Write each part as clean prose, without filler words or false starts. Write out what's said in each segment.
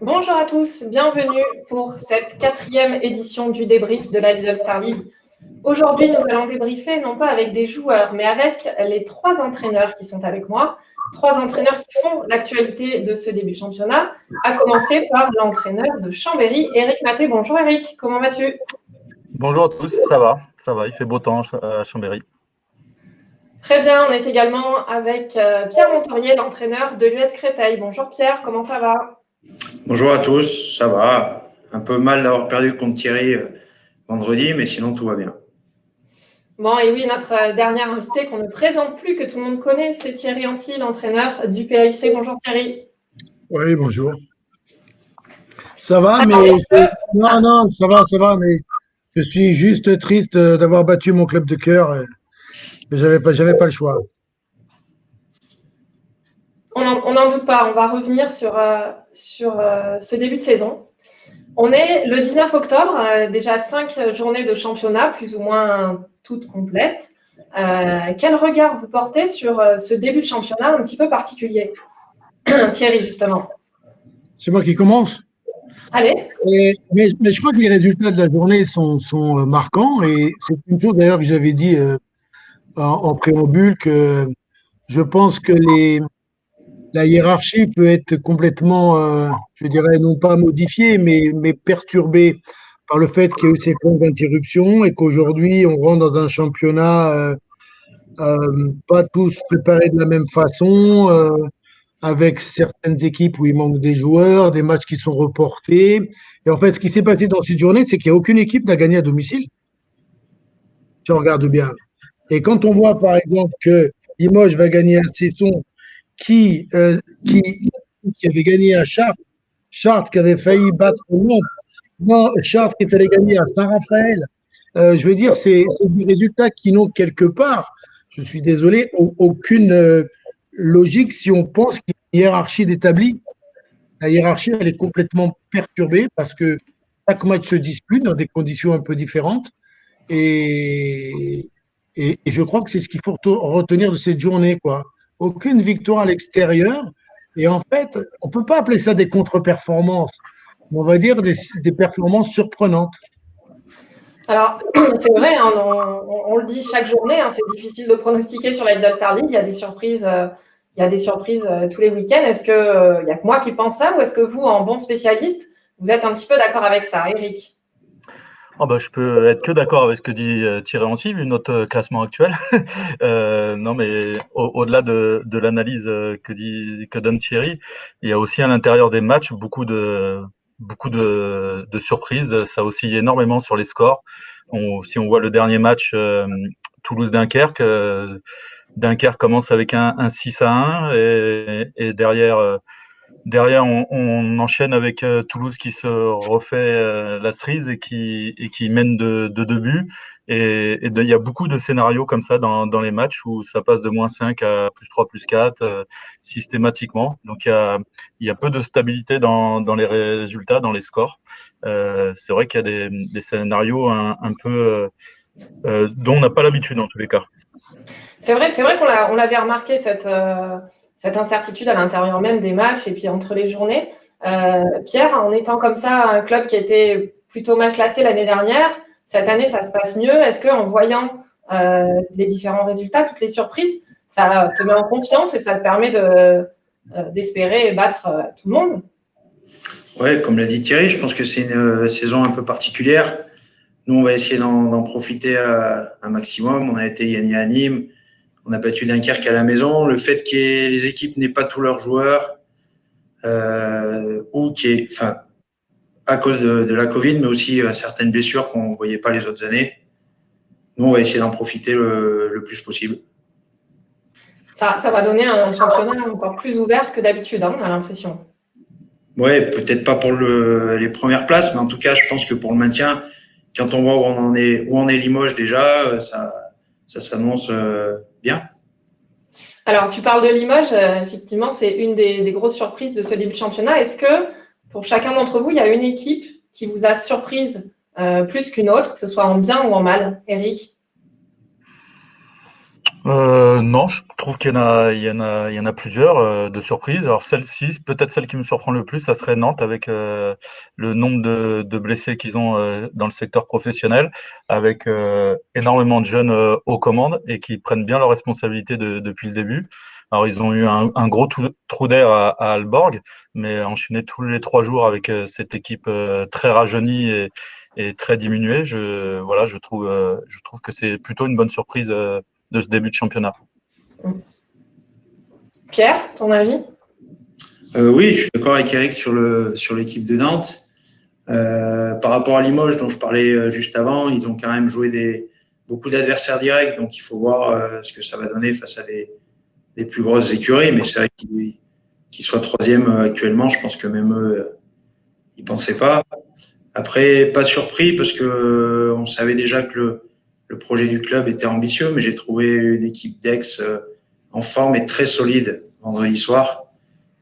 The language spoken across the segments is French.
Bonjour à tous, bienvenue pour cette 4e édition du débrief de la Lidl Star League. Aujourd'hui, nous allons débriefer non pas avec des joueurs, mais avec les 3 entraîneurs qui sont avec moi. 3 entraîneurs qui font l'actualité de ce début de championnat, à commencer par l'entraîneur de Chambéry, Eric Maté. Bonjour Eric, comment vas-tu? Bonjour à tous, ça va, il fait beau temps à Chambéry. Très bien, on est également avec Pierre Montorier, l'entraîneur de l'US Créteil. Bonjour Pierre, comment ça va? Bonjour à tous, ça va. Un peu mal d'avoir perdu contre Thierry vendredi, mais sinon tout va bien. Bon, et oui, notre dernier invité qu'on ne présente plus, que tout le monde connaît, c'est Thierry Anti, l'entraîneur du PAUC. Bonjour Thierry. Oui, bonjour. Ça va, Alors, mais non, ça va, mais je suis juste triste d'avoir battu mon club de cœur. J'avais pas le choix. On n'en doute pas, on va revenir sur ce début de saison. On est le 19 octobre, déjà 5 journées de championnat, plus ou moins toutes complètes. Quel regard vous portez sur ce début de championnat un petit peu particulier? Thierry, justement. C'est moi qui commence. Allez. Mais je crois que les résultats de la journée sont marquants et c'est une chose d'ailleurs que j'avais dit en préambule que je pense que la hiérarchie peut être complètement, je dirais, non pas modifiée, mais perturbée par le fait qu'il y a eu ces points d'interruption et qu'aujourd'hui, on rentre dans un championnat pas tous préparés de la même façon, avec certaines équipes où il manque des joueurs, des matchs qui sont reportés. Et en fait, ce qui s'est passé dans cette journée, c'est qu'il n'y a aucune équipe n'a gagné à domicile. Si on regarde bien. Et quand on voit, par exemple, que Limoges va gagner à Cesson, qui, euh, qui, qui avait gagné à Chartres, Chartres qui avait failli battre Nantes, non, Chartres qui est allé gagner à Saint-Raphaël. Je veux dire, c'est des résultats qui n'ont quelque part, je suis désolé, aucune logique si on pense qu'il y a une hiérarchie d'établi. La hiérarchie, elle est complètement perturbée parce que chaque match se dispute dans des conditions un peu différentes. Et, et je crois que c'est ce qu'il faut retenir de cette journée, quoi. Aucune victoire à l'extérieur. Et en fait, on ne peut pas appeler ça des contre-performances. On va dire des performances surprenantes. Alors, c'est vrai, hein, on le dit chaque journée, hein, c'est difficile de pronostiquer sur la Lidl Star League. Il y a des surprises, tous les week-ends. Est-ce qu'il n'y a que moi qui pense ça ou est-ce que vous, en bon spécialiste, vous êtes un petit peu d'accord avec ça, Eric? Je peux être que d'accord avec ce que dit Thierry Anti, vu notre classement actuel. Non, mais au-delà de l'analyse que donne Thierry, il y a aussi à l'intérieur des matchs beaucoup de surprises. Ça oscille énormément sur les scores. Si on voit le dernier match Toulouse-Dunkerque, Dunkerque commence avec un 6-1 et derrière, on enchaîne avec Toulouse qui se refait la cerise et qui mène de 2 buts. Il y a beaucoup de scénarios comme ça dans les matchs où ça passe de -5 à +3, +4 systématiquement. Donc il y a peu de stabilité dans les résultats, dans les scores. C'est vrai qu'il y a des scénarios un peu dont on n'a pas l'habitude en tous les cas. C'est vrai qu'on l'avait remarqué, cette incertitude à l'intérieur même des matchs et puis entre les journées. Pierre, en étant comme ça un club qui était plutôt mal classé l'année dernière, cette année, ça se passe mieux. Est-ce qu'en voyant les différents résultats, toutes les surprises, ça te met en confiance et ça te permet d'espérer battre tout le monde? Ouais, comme l'a dit Thierry, je pense que c'est une saison un peu particulière. Nous, on va essayer d'en profiter un maximum. On a été gagné à Nîmes, on a battu Dunkerque à la maison. Le fait que les équipes n'aient pas tous leurs joueurs, à cause de la Covid, mais aussi certaines blessures qu'on ne voyait pas les autres années. Nous, on va essayer d'en profiter le plus possible. Ça va donner un championnat encore plus ouvert que d'habitude, hein, on a l'impression. Ouais, peut-être pas pour les premières places, mais en tout cas, je pense que pour le maintien, quand on voit où en est Limoges déjà, ça s'annonce bien. Alors, tu parles de Limoges, effectivement, c'est une des grosses surprises de ce début de championnat. Est-ce que, pour chacun d'entre vous, il y a une équipe qui vous a surprise plus qu'une autre, que ce soit en bien ou en mal, Eric? Non, je trouve qu'il y en a plusieurs de surprises. Alors celle-ci, peut-être celle qui me surprend le plus, ça serait Nantes avec le nombre de blessés qu'ils ont dans le secteur professionnel, avec énormément de jeunes aux commandes et qui prennent bien leurs responsabilités depuis le début. Alors ils ont eu un gros trou d'air à Aalborg, mais enchaîner tous les 3 jours avec cette équipe très rajeunie et très diminuée, je trouve que c'est plutôt une bonne surprise. De ce début de championnat. Pierre, ton avis? Oui, je suis d'accord avec Eric sur l'équipe de Nantes. Par rapport à Limoges, dont je parlais juste avant, ils ont quand même joué beaucoup d'adversaires directs, donc il faut voir ce que ça va donner face à des plus grosses écuries. Mais c'est vrai qu'ils soient troisième actuellement, je pense que même eux, ils pensaient pas. Après, pas surpris parce que on savait déjà que le projet du club était ambitieux, mais j'ai trouvé une équipe d'Aix en forme et très solide vendredi soir.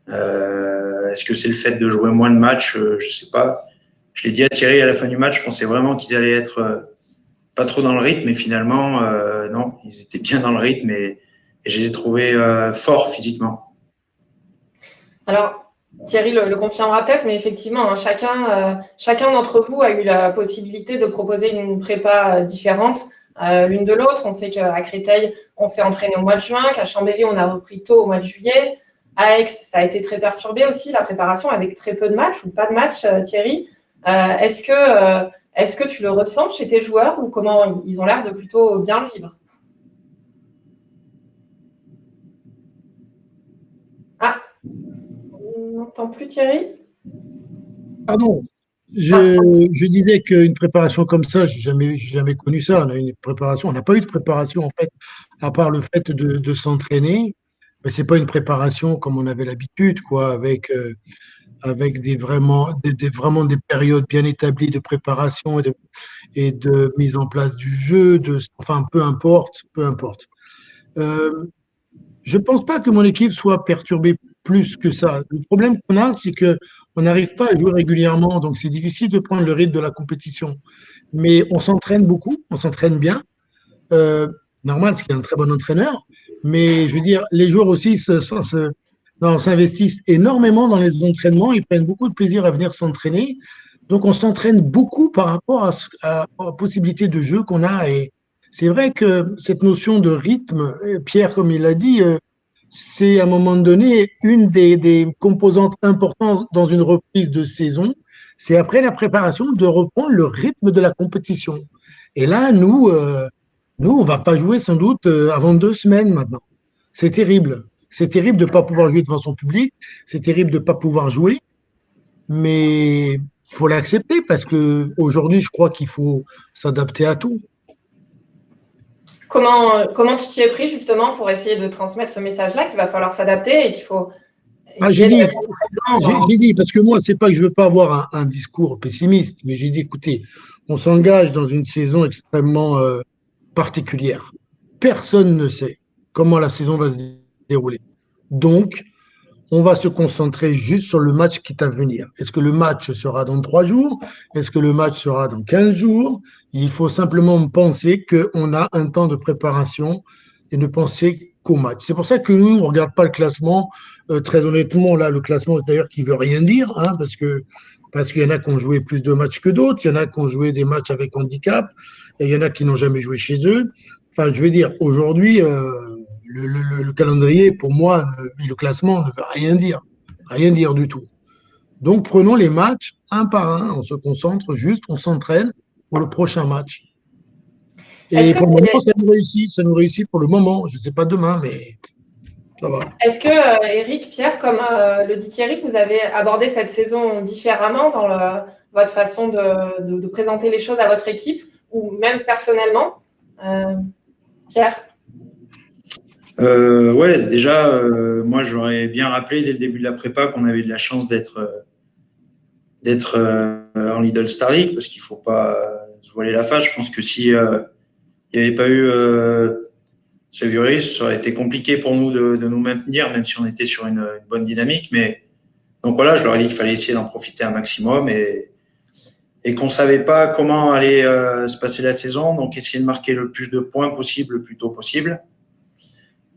Est-ce que c'est le fait de jouer moins de matchs? Je sais pas. Je l'ai dit à Thierry à la fin du match, je pensais vraiment qu'ils allaient être pas trop dans le rythme, mais finalement, non, ils étaient bien dans le rythme et je les ai trouvés forts physiquement. Alors, Thierry le confirmera peut-être, mais effectivement, hein, chacun d'entre vous a eu la possibilité de proposer une prépa différente l'une de l'autre. On sait qu'à Créteil, on s'est entraîné au mois de juin, qu'à Chambéry, on a repris tôt au mois de juillet. À Aix, ça a été très perturbé aussi, la préparation, avec très peu de matchs ou pas de matchs, Thierry. Est-ce que tu le ressens chez tes joueurs ou comment ils ont l'air de plutôt bien le vivre? Ah, on n'entend plus Thierry? Pardon, je disais qu'une préparation comme ça, j'ai jamais connu ça. On a une préparation, on n'a pas eu de préparation en fait, à part le fait de s'entraîner, mais c'est pas une préparation comme on avait l'habitude, quoi, avec vraiment des périodes bien établies de préparation et de mise en place du jeu, enfin peu importe, peu importe. Euh, je ne pense pas que mon équipe soit perturbée plus que ça. Le problème qu'on a, c'est que on n'arrive pas à jouer régulièrement, donc c'est difficile de prendre le rythme de la compétition. Mais on s'entraîne beaucoup, on s'entraîne bien. Euh, Normal, parce qu'il y a un très bon entraîneur. Mais je veux dire, les joueurs aussi s'investissent énormément dans les entraînements. Ils prennent beaucoup de plaisir à venir s'entraîner. Donc, on s'entraîne beaucoup par rapport aux possibilités de jeu qu'on a. Et c'est vrai que cette notion de rythme, Pierre, comme il l'a dit, c'est à un moment donné une des composantes importantes dans une reprise de saison. C'est après la préparation de reprendre le rythme de la compétition. Et là, nous, on va pas jouer sans doute avant 2 semaines maintenant. C'est terrible. C'est terrible de ne pas pouvoir jouer devant son public. C'est terrible de ne pas pouvoir jouer. Mais il faut l'accepter parce que aujourd'hui, je crois qu'il faut s'adapter à tout. Comment tu t'y es pris justement pour essayer de transmettre ce message-là qu'il va falloir s'adapter et qu'il faut Ah, essayer d'être présent j'ai dit, parce que moi, c'est pas que je veux pas avoir un discours pessimiste, mais j'ai dit, écoutez, on s'engage dans une saison extrêmement particulière. Personne ne sait comment la saison va se dérouler. Donc, on va se concentrer juste sur le match qui est à venir. Est-ce que le match sera dans 3 jours? Est-ce que le match sera dans 15 jours? Il faut simplement penser qu'on a un temps de préparation et ne penser qu'au match. C'est pour ça que nous, on ne regarde pas le classement. Très honnêtement, là, le classement, d'ailleurs, qui ne veut rien dire, hein, parce qu'il y en a qui ont joué plus de matchs que d'autres, il y en a qui ont joué des matchs avec handicap, et il y en a qui n'ont jamais joué chez eux. Enfin, je veux dire, aujourd'hui, le calendrier, pour moi, et le classement ne veut rien dire du tout. Donc, prenons les matchs un par un, on se concentre juste, on s'entraîne pour le prochain match. Est-ce Et que, pour le moment, ça nous réussit pour le moment. Je ne sais pas demain, mais ça va. est-ce que Eric, Pierre, comme le dit Thierry, vous avez abordé cette saison différemment dans votre façon de présenter les choses à votre équipe ou même personnellement? Pierre? Ouais, déjà, moi, j'aurais bien rappelé dès le début de la prépa qu'on avait de la chance d'être en Lidl Star League parce qu'il faut pas se voiler la face. Je pense que si il n'y avait pas eu ce virus, ça aurait été compliqué pour nous de nous maintenir, même si on était sur une bonne dynamique. Mais donc voilà, je leur ai dit qu'il fallait essayer d'en profiter un maximum et qu'on savait pas comment allait se passer la saison, donc essayer de marquer le plus de points possible le plus tôt possible.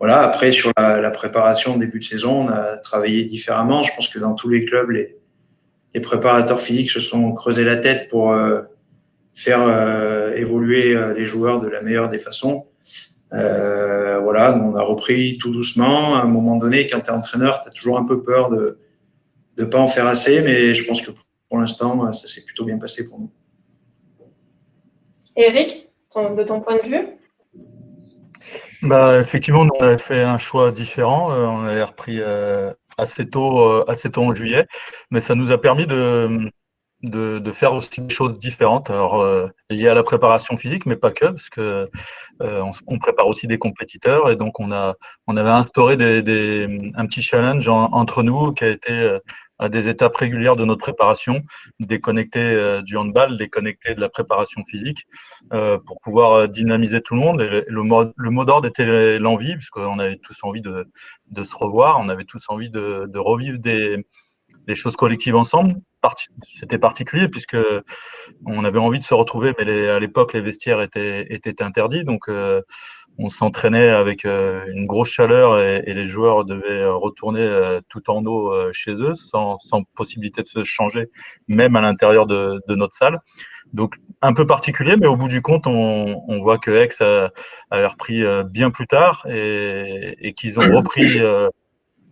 voilà. Après, sur la préparation au début de saison, on a travaillé différemment. Je pense que dans tous les clubs, les préparateurs physiques se sont creusés la tête pour faire évoluer les joueurs de la meilleure des façons. Voilà, nous, on a repris tout doucement. À un moment donné, quand tu es entraîneur, tu as toujours un peu peur de ne pas en faire assez, mais je pense que pour l'instant, ça s'est plutôt bien passé pour nous. Eric, de ton point de vue? Effectivement, nous, on avait fait un choix différent. On avait repris assez tôt en juillet, mais ça nous a permis de faire aussi des choses différentes, alors liées à la préparation physique, mais pas que, parce que on prépare aussi des compétiteurs, et donc on avait instauré un petit challenge entre nous qui a été à des étapes régulières de notre préparation, déconnecté du handball, déconnecté de la préparation physique, pour pouvoir dynamiser tout le monde. Et le mot d'ordre était l'envie, puisqu'on avait tous envie de se revoir, on avait tous envie de revivre des choses collectives ensemble. C'était particulier puisque on avait envie de se retrouver, mais à l'époque les vestiaires étaient interdits, donc on s'entraînait avec une grosse chaleur, et les joueurs devaient retourner tout en eau chez eux, sans possibilité de se changer, même à l'intérieur de notre salle. Donc un peu particulier, mais au bout du compte, on voit que Aix avait repris bien plus tard, et qu'ils ont repris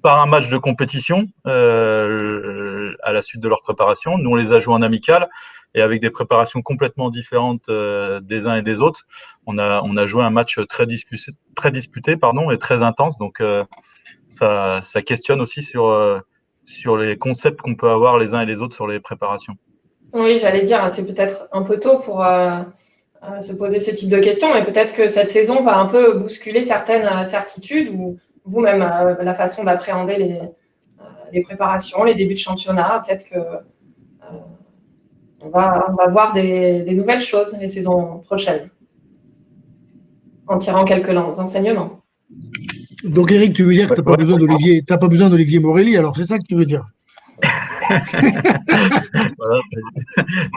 par un match de compétition à la suite de leur préparation. Nous, on les a joués en amical, et avec des préparations complètement différentes des uns et des autres. On a joué un match très disputé, et très intense. Donc, ça questionne aussi sur les concepts qu'on peut avoir les uns et les autres sur les préparations. Oui, j'allais dire, c'est peut-être un peu tôt pour se poser ce type de questions, mais peut-être que cette saison va un peu bousculer certaines certitudes, ou vous-même la façon d'appréhender les préparations, les débuts de championnat. Peut-être que on va voir des nouvelles choses les saisons prochaines, en tirant quelques enseignements. Donc Eric, tu veux dire que tu n'as pas besoin d'Olivier Morelli, alors c'est ça que tu veux dire? Voilà,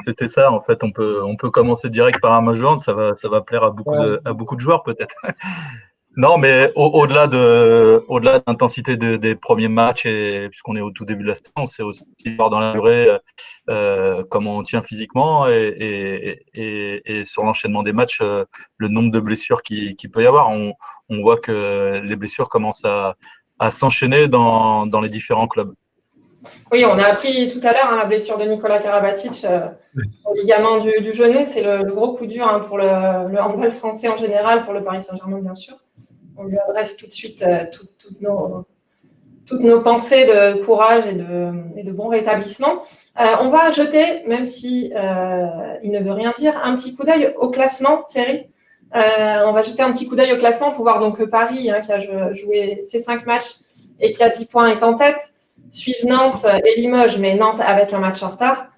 c'était ça. En fait, on peut commencer direct par un major, ça va plaire à beaucoup de joueurs peut-être. Non, mais au-delà de l'intensité des premiers matchs, et puisqu'on est au tout début de la saison, c'est aussi voir dans la durée comment on tient physiquement, et sur l'enchaînement des matchs, le nombre de blessures qu'il peut y avoir. On voit que les blessures commencent à s'enchaîner dans les différents clubs. Oui, on a appris tout à l'heure la blessure de Nicolas Karabatic au ligament du genou. C'est le gros coup dur pour le handball français en général, pour le Paris Saint-Germain bien sûr. On lui adresse tout de suite toutes nos pensées de courage et de bon rétablissement. On va jeter, même si il ne veut rien dire, un petit coup d'œil au classement, Thierry. On va jeter un petit coup d'œil au classement pour voir donc Paris, qui a joué ses 5 matchs et qui a 10 points, est en tête. Suivent Nantes et Limoges, mais Nantes avec un match en retard.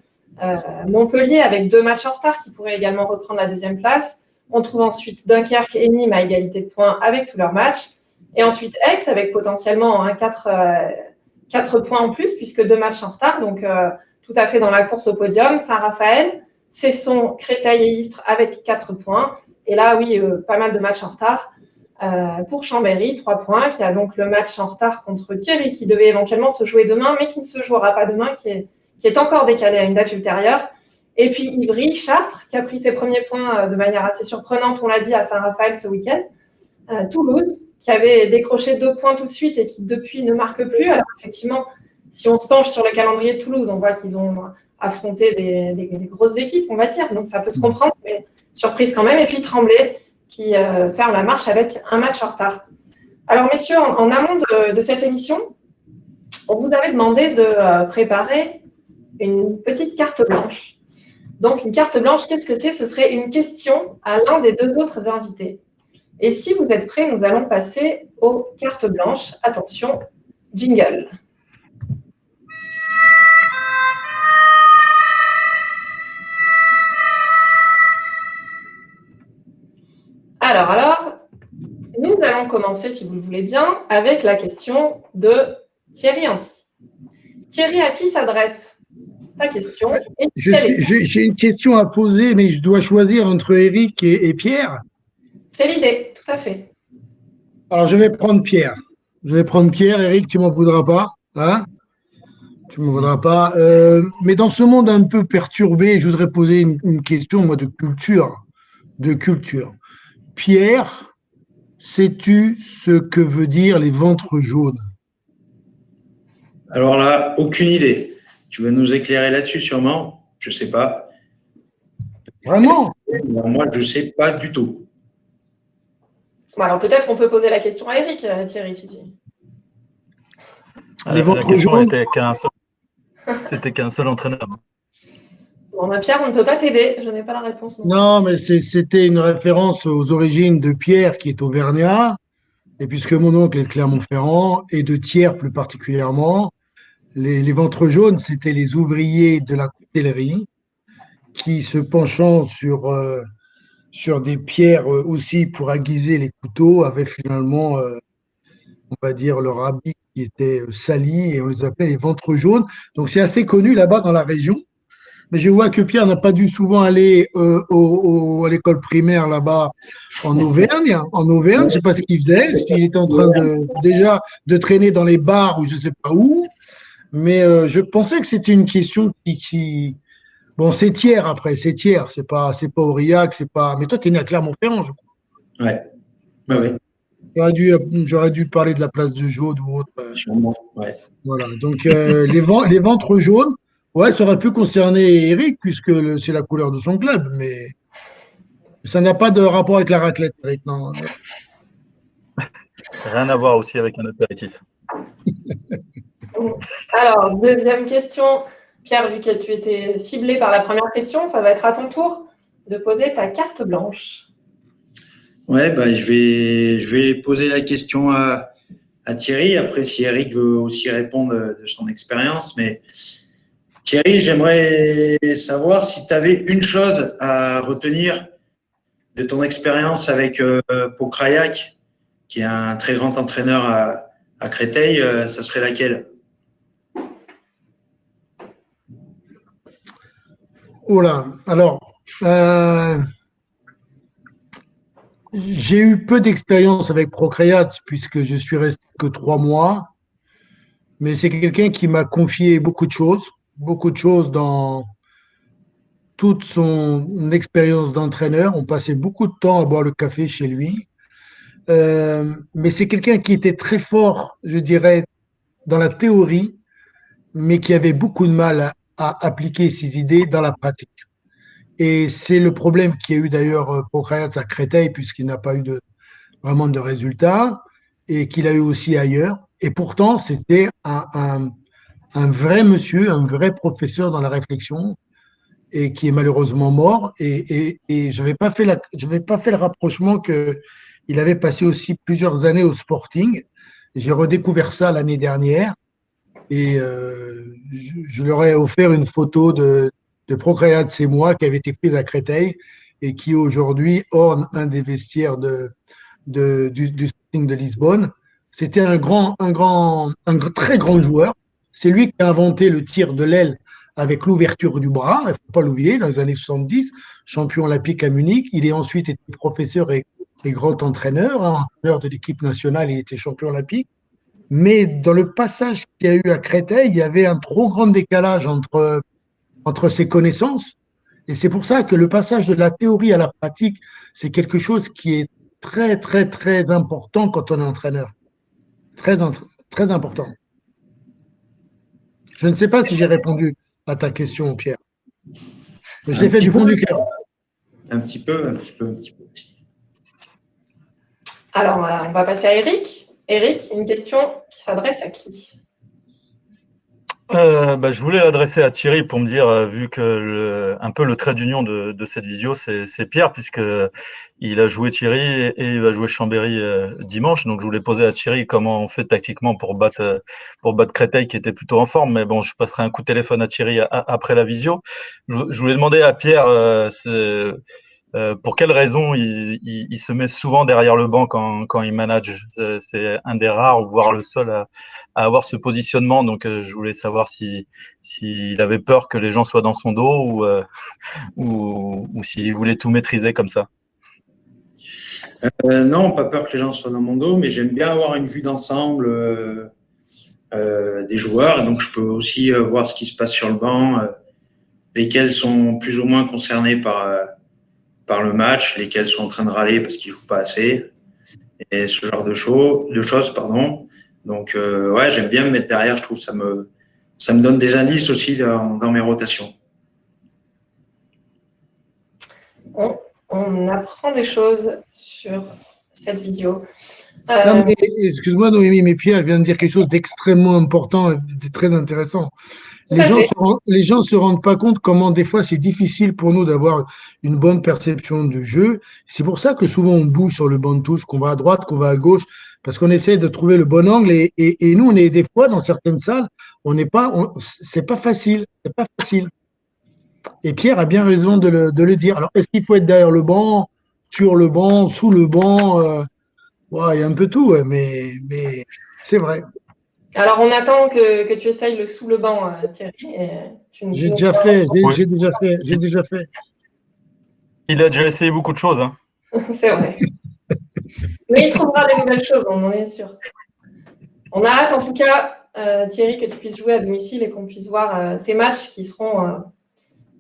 Montpellier avec 2 matchs en retard, qui pourraient également reprendre la 2e place. On trouve ensuite Dunkerque et Nîmes à égalité de points avec tous leurs matchs. Et ensuite Aix avec potentiellement 4 points en plus, puisque 2 matchs en retard. Donc tout à fait dans la course au podium. Saint-Raphaël, Cesson, Créteil et Istres avec 4 points. Et là, oui, pas mal de matchs en retard. Pour Chambéry, 3 points, qui a donc le match en retard contre Thierry, qui devait éventuellement se jouer demain, mais qui ne se jouera pas demain, qui est encore décalé à une date ultérieure. Et puis Ivry, Chartres, qui a pris ses premiers points de manière assez surprenante, on l'a dit, à Saint-Raphaël ce week-end. Toulouse, qui avait décroché 2 points tout de suite et qui depuis ne marque plus. Alors effectivement, si on se penche sur le calendrier de Toulouse, on voit qu'ils ont affronté des grosses équipes, on va dire, donc ça peut se comprendre, mais surprise quand même. Et puis Tremblay, qui ferme la marche avec un match en retard. Alors messieurs, en amont de cette émission, on vous avait demandé de préparer une petite carte blanche. Donc une carte blanche, qu'est-ce que c'est? Ce serait une question à l'un des 2 autres invités. Et si vous êtes prêts, nous allons passer aux cartes blanches. Attention, jingle. Alors, nous allons commencer, si vous le voulez bien, avec la question de Thierry Anti. Thierry, à qui s'adresse ta question? J'ai une question à poser, mais je dois choisir entre Eric et Pierre. C'est l'idée, tout à fait. Alors, je vais prendre Pierre. Je vais prendre Pierre. Eric, tu m'en voudras pas. Hein? Tu m'en voudras pas. Mais dans ce monde un peu perturbé, je voudrais poser une question, moi, de culture. De culture. Pierre, sais-tu ce que veut dire les ventres jaunes? Alors là, aucune idée. Tu vas nous éclairer là-dessus sûrement. Je sais pas. Vraiment? Alors, moi, je sais pas du tout. Bon, alors peut-être on peut poser la question à Eric, Thierry, si tu... Les La ventres question jaunes? c'était qu'un seul entraîneur. Bon, bah, Pierre, on ne peut pas t'aider. Je n'ai pas la réponse non plus. Non, mais c'était une référence aux origines de Pierre, qui est auvergnat, et puisque mon oncle est de Clermont-Ferrand, et de Thiers plus particulièrement, les ventres jaunes, c'était les ouvriers de la coutellerie qui, se penchant sur des pierres aussi pour aiguiser les couteaux, avaient finalement, on va dire, leur habit qui était sali, et on les appelait les ventres jaunes. Donc c'est assez connu là-bas dans la région. Mais je vois que Pierre n'a pas dû souvent aller à l'école primaire là-bas en Auvergne. En Auvergne, je ne sais pas ce qu'il faisait, s'il était en train déjà de traîner dans les bars ou je ne sais pas où. Mais je pensais que c'était une question Bon, c'est Thiers après, c'est Thiers, c'est pas Aurillac, c'est pas. Mais toi, tu es né à Clermont-Ferrand, je crois. Ouais. Ouais, ouais. J'aurais dû parler de la place de Jaude ou autre. Sûrement. Ouais. Voilà. Donc, les ventres jaunes, ouais, ça aurait pu concerner Eric, puisque c'est la couleur de son club, mais ça n'a pas de rapport avec la raclette, Eric, non. Rien à voir aussi avec un apéritif. Alors, deuxième question. Pierre, vu que tu étais ciblé par la première question, ça va être à ton tour de poser ta carte blanche. Ouais, bah, je vais poser la question à Thierry. Après, si Eric veut aussi répondre de son expérience. Mais Thierry, j'aimerais savoir si tu avais une chose à retenir de ton expérience avec Pokrayak, qui est un très grand entraîneur à Créteil. Ça serait laquelle? Oh là, alors, j'ai eu peu d'expérience avec Procreate, puisque je suis resté que 3 mois, mais c'est quelqu'un qui m'a confié beaucoup de choses dans toute son expérience d'entraîneur. On passait beaucoup de temps à boire le café chez lui. Mais c'est quelqu'un qui était très fort, je dirais, dans la théorie, mais qui avait beaucoup de mal à appliquer ses idées dans la pratique. Et c'est le problème qu'il y a eu d'ailleurs pour Kayat à Créteil, puisqu'il n'a pas eu vraiment de résultats, et qu'il a eu aussi ailleurs. Et pourtant, c'était un vrai monsieur, un vrai professeur dans la réflexion, et qui est malheureusement mort. Et je n'avais pas fait le rapprochement qu'il avait passé aussi plusieurs années au Sporting. J'ai redécouvert ça l'année dernière et je leur ai offert une photo de Procréate, c'est moi, qui avait été prise à Créteil et qui aujourd'hui orne un des vestiaires du Sporting de Lisbonne. C'était très grand joueur. C'est lui qui a inventé le tir de l'aile avec l'ouverture du bras, il ne faut pas l'oublier, dans les années 70, champion olympique à Munich. Il est ensuite été professeur et grand entraîneur, entraîneur de l'équipe nationale, il était champion olympique. Mais dans le passage qu'il y a eu à Créteil, il y avait un trop grand décalage entre ses connaissances. Et c'est pour ça que le passage de la théorie à la pratique, c'est quelque chose qui est très, très, très important quand on est entraîneur. Très, très important. Je ne sais pas si j'ai répondu à ta question, Pierre. Mais je l'ai fait du fond du cœur. Un petit peu, un petit peu, un petit peu. Alors, on va passer à Eric. Eric, une question qui s'adresse à qui? Je voulais l'adresser à Thierry pour me dire, vu que un peu le trait d'union de cette visio, c'est Pierre, puisque il a joué Thierry et il va jouer Chambéry dimanche. Donc, je voulais poser à Thierry comment on fait tactiquement pour battre Créteil, qui était plutôt en forme. Mais bon, je passerai un coup de téléphone à Thierry après la visio. Je voulais demander à Pierre, pour quelle raison il se met souvent derrière le banc quand il manage. C'est un des rares, voire le seul à avoir ce positionnement. Donc, je voulais savoir s'il avait peur que les gens soient dans son dos ou s'il voulait tout maîtriser comme ça. Non, pas peur que les gens soient dans mon dos, mais j'aime bien avoir une vue d'ensemble des joueurs. Et donc, je peux aussi voir ce qui se passe sur le banc, lesquels sont plus ou moins concernés par le match, lesquels sont en train de râler parce qu'ils jouent pas assez, et ce genre de choses, pardon. Donc, ouais, j'aime bien me mettre derrière. Je trouve que ça me donne des indices aussi dans mes rotations. On apprend des choses sur cette vidéo. Non, mais, excuse-moi, Noémie, mais Pierre vient de dire quelque chose d'extrêmement important et de très intéressant. Les gens se rendent pas compte comment des fois c'est difficile pour nous d'avoir une bonne perception du jeu. C'est pour ça que souvent on bouge sur le banc de touche, qu'on va à droite, qu'on va à gauche, parce qu'on essaie de trouver le bon angle. Et nous, on est des fois dans certaines salles, c'est pas facile, c'est pas facile. Et Pierre a bien raison de le dire. Alors, est-ce qu'il faut être derrière le banc, sur le banc, sous le banc ouais, il y a un peu tout, ouais, mais c'est vrai. Alors, on attend que tu essayes le sous le banc, Thierry. J'ai déjà fait. Il a déjà essayé beaucoup de choses. Hein. C'est vrai. Mais il trouvera des nouvelles choses, on en est sûr. On a hâte, en tout cas, Thierry, que tu puisses jouer à domicile et qu'on puisse voir ces matchs qui seront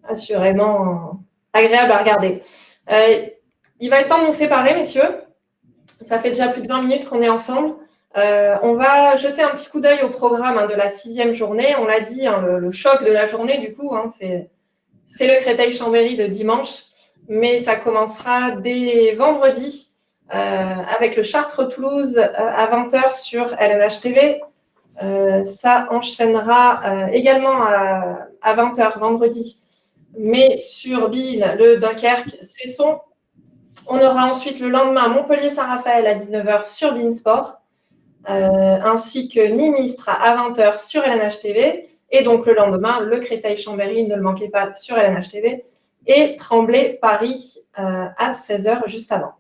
assurément agréables à regarder. Il va être temps de nous séparer, messieurs. Ça fait déjà plus de 20 minutes qu'on est ensemble. On va jeter un petit coup d'œil au programme de la 6e journée. On l'a dit, le choc de la journée, du coup, c'est le Créteil-Chambéry de dimanche. Mais ça commencera dès vendredi avec le Chartres-Toulouse à 20h sur LNH TV. Ça enchaînera également à 20h vendredi, mais sur BeIN, le Dunkerque-Cesson. On aura ensuite le lendemain Montpellier-Saint-Raphaël à 19h sur BeIN Sport, ainsi que Nîmes-Istres à 20h sur LNH TV. Et donc le lendemain, le Créteil-Chambéry, ne le manquez pas sur LNH TV. Et Tremblay-Paris à 16h juste avant.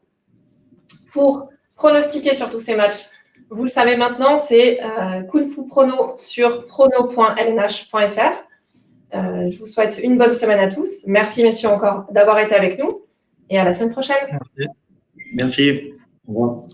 Pour pronostiquer sur tous ces matchs, vous le savez maintenant, c'est Kung Fu Prono sur prono.lnh.fr. Je vous souhaite une bonne semaine à tous. Merci, messieurs, encore d'avoir été avec nous. Et à la semaine prochaine. Merci. Au revoir.